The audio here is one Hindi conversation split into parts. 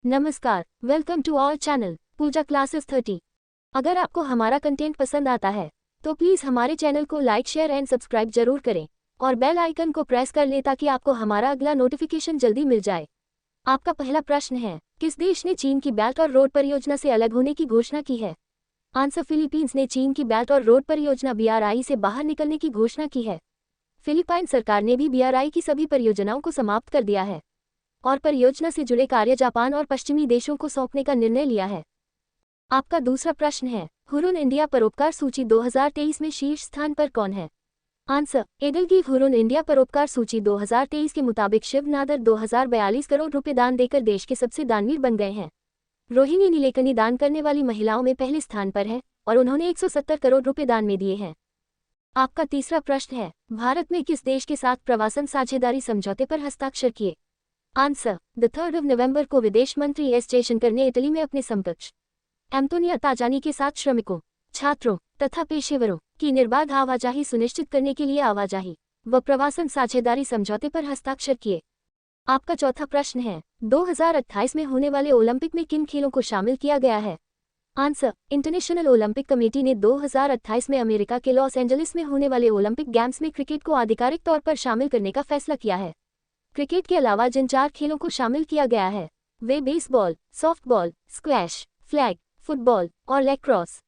नमस्कार, welcome to our channel Pooja classes 30। अगर आपको हमारा कंटेंट पसंद आता है तो प्लीज़ हमारे चैनल को लाइक शेयर एंड सब्सक्राइब जरूर करें और बेल आइकन को प्रेस कर लें ताकि आपको हमारा अगला नोटिफिकेशन जल्दी मिल जाए। आपका पहला प्रश्न है, किस देश ने चीन की बेल्ट और रोड परियोजना से अलग होने की घोषणा की है? आंसर, फिलीपींस ने चीन की बेल्ट और रोड परियोजना BRI से बाहर निकलने की घोषणा की है। फिलीपाइन सरकार ने भी BRI की सभी परियोजनाओं को समाप्त कर दिया है और परियोजना से जुड़े कार्य जापान और पश्चिमी देशों को सौंपने का निर्णय लिया है। आपका दूसरा प्रश्न है, हुरुन इंडिया परोपकार सूची 2023 में शीर्ष स्थान पर कौन है? आंसर, एडलगीव हुरुन इंडिया परोपकार सूची 2023 के मुताबिक शिव नादर 2042 करोड़ रुपए दान देकर देश के सबसे दानवीर बन गए हैं। रोहिणी नीलेकनी दान करने वाली महिलाओं में पहले स्थान पर है और उन्होंने 170 करोड़ रुपए दान में दिए हैं। आपका तीसरा प्रश्न है, भारत में किस देश के साथ प्रवासन साझेदारी समझौते पर हस्ताक्षर किए? आंसर, 3 नवंबर को विदेश मंत्री एस जयशंकर ने इटली में अपने समकक्ष एंटोनियो ताजानी के साथ श्रमिकों, छात्रों तथा पेशेवरों की निर्बाध आवाजाही सुनिश्चित करने के लिए आवाजाही व प्रवासन साझेदारी समझौते पर हस्ताक्षर किए। आपका चौथा प्रश्न है, 2028 में होने वाले ओलंपिक में किन खेलों को शामिल किया गया है? आंसर, इंटरनेशनल ओलंपिक कमेटी ने 2028 में अमेरिका के लॉस एंजलिस में होने वाले ओलंपिक गेम्स में क्रिकेट को आधिकारिक तौर पर शामिल करने का फैसला किया है। क्रिकेट के अलावा जिन 4 खेलों को शामिल किया गया है वे baseball, softball, squash, flag football और लैक्रोस।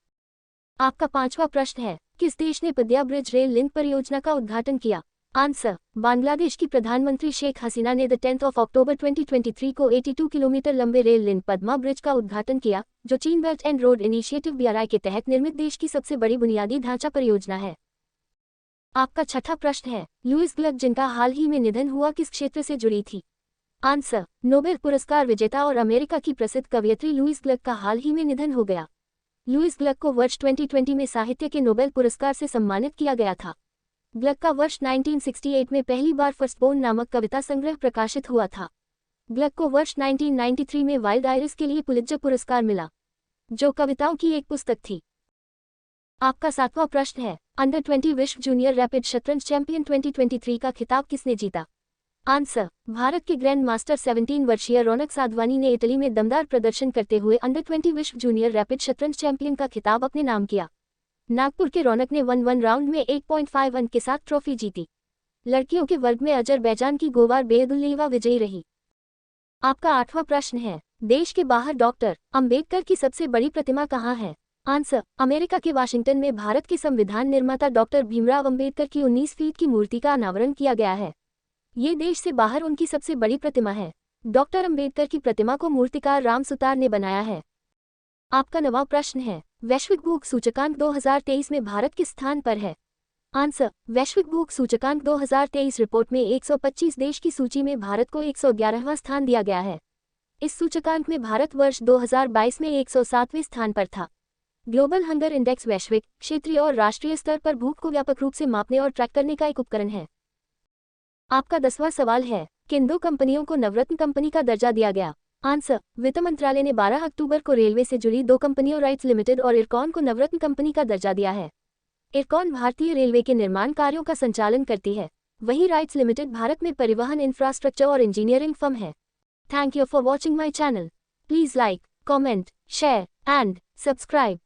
आपका पांचवा प्रश्न है, किस देश ने पद्या ब्रिज रेल लिंक परियोजना का उद्घाटन किया? आंसर, बांग्लादेश की प्रधानमंत्री शेख हसीना ने 10 अक्टूबर 2023 को 82 किलोमीटर लंबे रेल लिंक पद्मा ब्रिज का उद्घाटन किया, जो चीन belt and road initiative BRI के तहत निर्मित देश की सबसे बड़ी बुनियादी ढांचा परियोजना है। आपका छठा प्रश्न है, लुईस ग्लक जिनका हाल ही में निधन हुआ किस क्षेत्र से जुड़ी थी? आंसर, नोबेल पुरस्कार विजेता और अमेरिका की प्रसिद्ध कवयित्री लुईस ग्लक का हाल ही में निधन हो गया। लुईस ग्लक को वर्ष 2020 में साहित्य के नोबेल पुरस्कार से सम्मानित किया गया था। ग्लक का वर्ष 1968 में पहली बार फर्स्टबोर्न नामक कविता संग्रह प्रकाशित हुआ था। ग्लक को वर्ष 1993 में वाइल्ड आयरिस के लिए पुलित्जर पुरस्कार मिला, जो कविताओं की एक पुस्तक थी। आपका सातवां प्रश्न है, अंडर 20 विश्व जूनियर रैपिड शतरंज चैंपियन 2023 का खिताब किसने जीता? आंसर, भारत के ग्रैंड मास्टर 17 वर्षीय रौनक साधवानी ने इटली में दमदार प्रदर्शन करते हुए अंडर 20 विश्व जूनियर रैपिड शतरंज चैंपियन का खिताब अपने नाम किया। नागपुर के रौनक ने 1-1 राउंड में 8.5 अंक के साथ ट्रॉफी जीती। लड़कियों के वर्ग में अजरबैजान की गोवार बेहदुल्लेवा विजयी रही। आपका आठवां प्रश्न है, देश के बाहर डॉक्टर अंबेडकर की सबसे बड़ी प्रतिमा कहाँ है? आंसर, अमेरिका के वाशिंगटन में भारत के संविधान निर्माता डॉक्टर भीमराव अंबेडकर की 19 फीट की मूर्ति का अनावरण किया गया है। ये देश से बाहर उनकी सबसे बड़ी प्रतिमा है। डॉक्टर अंबेडकर की प्रतिमा को मूर्तिकार राम सुतार ने बनाया है। आपका 9वां प्रश्न है, वैश्विक भूख सूचकांक 2023 में भारत किस स्थान पर है? आंसर, वैश्विक भूख सूचकांक 2023 रिपोर्ट में 125 देश की सूची में भारत को 111वां स्थान दिया गया है। इस सूचकांक में भारत वर्ष 2022 में 107वें स्थान पर था। ग्लोबल हंगर इंडेक्स वैश्विक, क्षेत्रीय और राष्ट्रीय स्तर पर भूख को व्यापक रूप से मापने और ट्रैक करने का एक उपकरण है। आपका 10वां सवाल है, किन 2 कंपनियों को नवरत्न कंपनी का दर्जा दिया गया? आंसर, वित्त मंत्रालय ने 12 अक्टूबर को रेलवे से जुड़ी 2 कंपनियों राइट्स लिमिटेड और इरकॉन को नवरत्न कंपनी का दर्जा दिया है। इरकॉन भारतीय रेलवे के निर्माण कार्यों का संचालन करती है, वहीं राइट्स लिमिटेड भारत में परिवहन इंफ्रास्ट्रक्चर और इंजीनियरिंग फर्म है। Thank you for watching my channel. Please like, comment, share and subscribe.